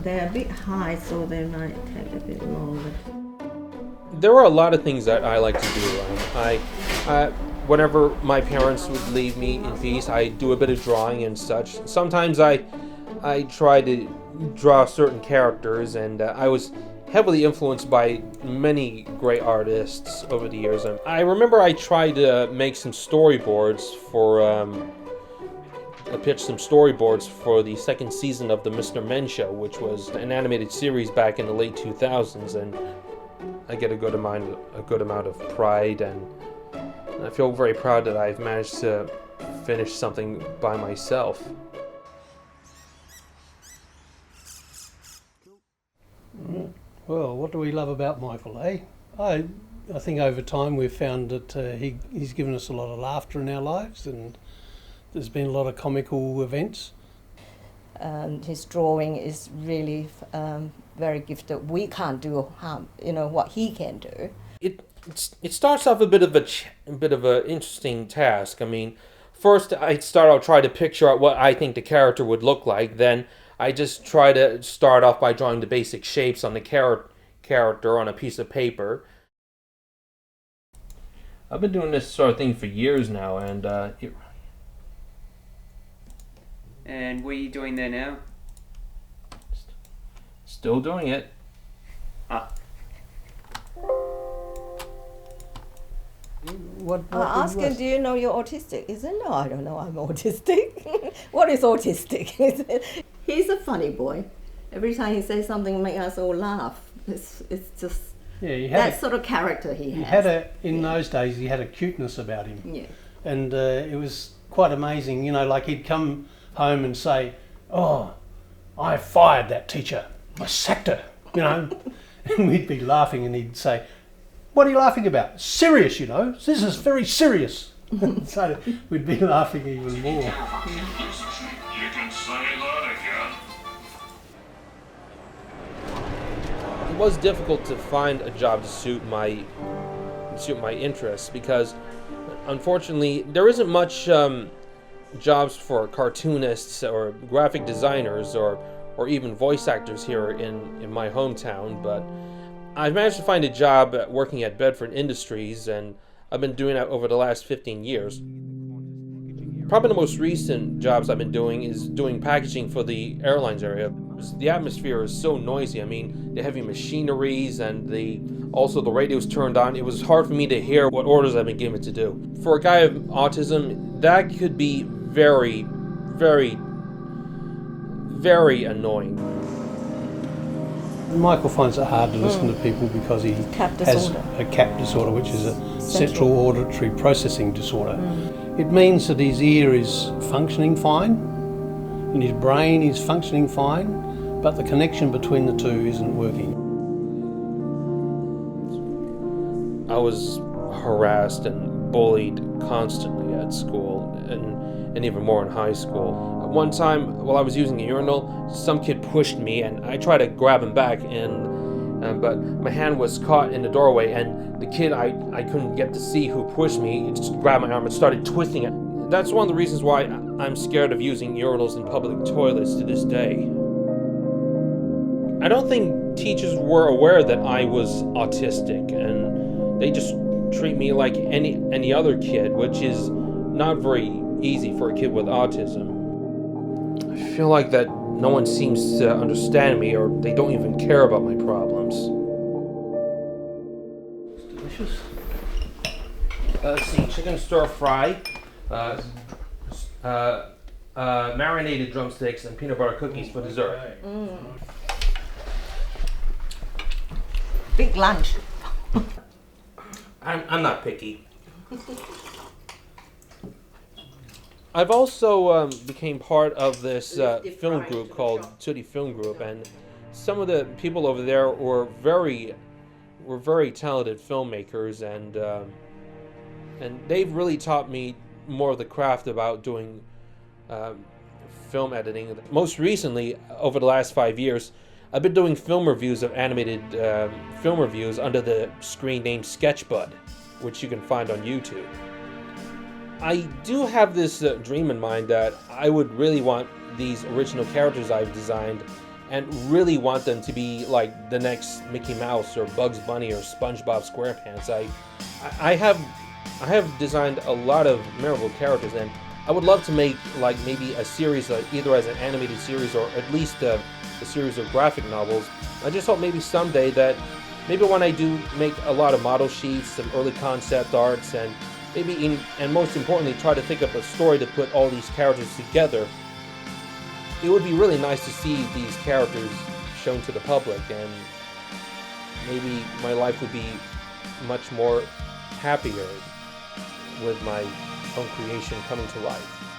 They're a bit high, so they might take a bit longer. There are a lot of things that I like to do. Whenever my parents would leave me in peace, I do a bit of drawing and such. Sometimes I try to draw certain characters, and I was heavily influenced by many great artists over the years. And I remember I tried to make some storyboards for I pitched some storyboards for the second season of the Mr. Men Show, which was an animated series back in the late 2000s, and I get a good amount of pride, and I feel very proud that I've managed to finish something by myself. Well, what do we love about Michael, eh? I think over time we've found that he's given us a lot of laughter in our lives, and there's been a lot of comical events. His drawing is really very gifted. We can't do what he can do. It starts off a bit of an interesting task. I mean, first I try to picture out what I think the character would look like. Then I just try to start off by drawing the basic shapes on the character on a piece of paper. I've been doing this sort of thing for years now, and And what are you doing there now? Still doing it. I asked him, do you know you're autistic? He said, no, I don't know I'm autistic. What is autistic? He said, he's a funny boy. Every time he says something makes us all laugh. It's just that sort of character he has. In those days, he had a cuteness about him. Yeah. And it was quite amazing, like he'd come home and say, oh, I fired that teacher. I sacked her, And we'd be laughing and he'd say, what are you laughing about? Serious, this is very serious. So we'd be laughing even more. You can say that again. It was difficult to find a job to suit my interests, because unfortunately there isn't much jobs for cartoonists or graphic designers or even voice actors here in my hometown, but I've managed to find a job working at Bedford Industries, and I've been doing that over the last 15 years. Probably the most recent jobs I've been doing is doing packaging for the airlines area. The atmosphere is so noisy. I mean, the heavy machineries and also the radio's turned on. It was hard for me to hear what orders I've been given to do. For a guy of autism, that could be very, very, very annoying. Michael finds it hard to listen to people because he has a CAP disorder, which is a central auditory processing disorder. It means that his ear is functioning fine and his brain is functioning fine, but the connection between the two isn't working. I was harassed and bullied constantly at school, and even more in high school. One time, while I was using a urinal, some kid pushed me, and I tried to grab him back, but my hand was caught in the doorway, and the kid I couldn't get to see who pushed me. He just grabbed my arm and started twisting it. That's one of the reasons why I'm scared of using urinals in public toilets to this day. I don't think teachers were aware that I was autistic, and they just treat me like any other kid, which is not very easy for a kid with autism. I feel like that no one seems to understand me, or they don't even care about my problems. It's delicious. Let's see, chicken stir fry, marinated drumsticks, and peanut butter cookies for dessert. Big lunch. I'm not picky. I've also became part of this film group called Tootie Film Group, and some of the people over there were very talented filmmakers, and they've really taught me more of the craft about doing film editing. Most recently, over the last 5 years, I've been doing film reviews of animated film reviews under the screen name Sketchbud, which you can find on YouTube. I do have this dream in mind that I would really want these original characters I've designed and really want them to be like the next Mickey Mouse or Bugs Bunny or SpongeBob SquarePants. I have designed a lot of memorable characters, and I would love to make like maybe a series, either as an animated series or at least a series of graphic novels. I just hope maybe someday that maybe when I do make a lot of model sheets, some early concept arts, and maybe and most importantly try to think up a story to put all these characters together, it would be really nice to see these characters shown to the public, and maybe my life would be much more happier with my own creation coming to life.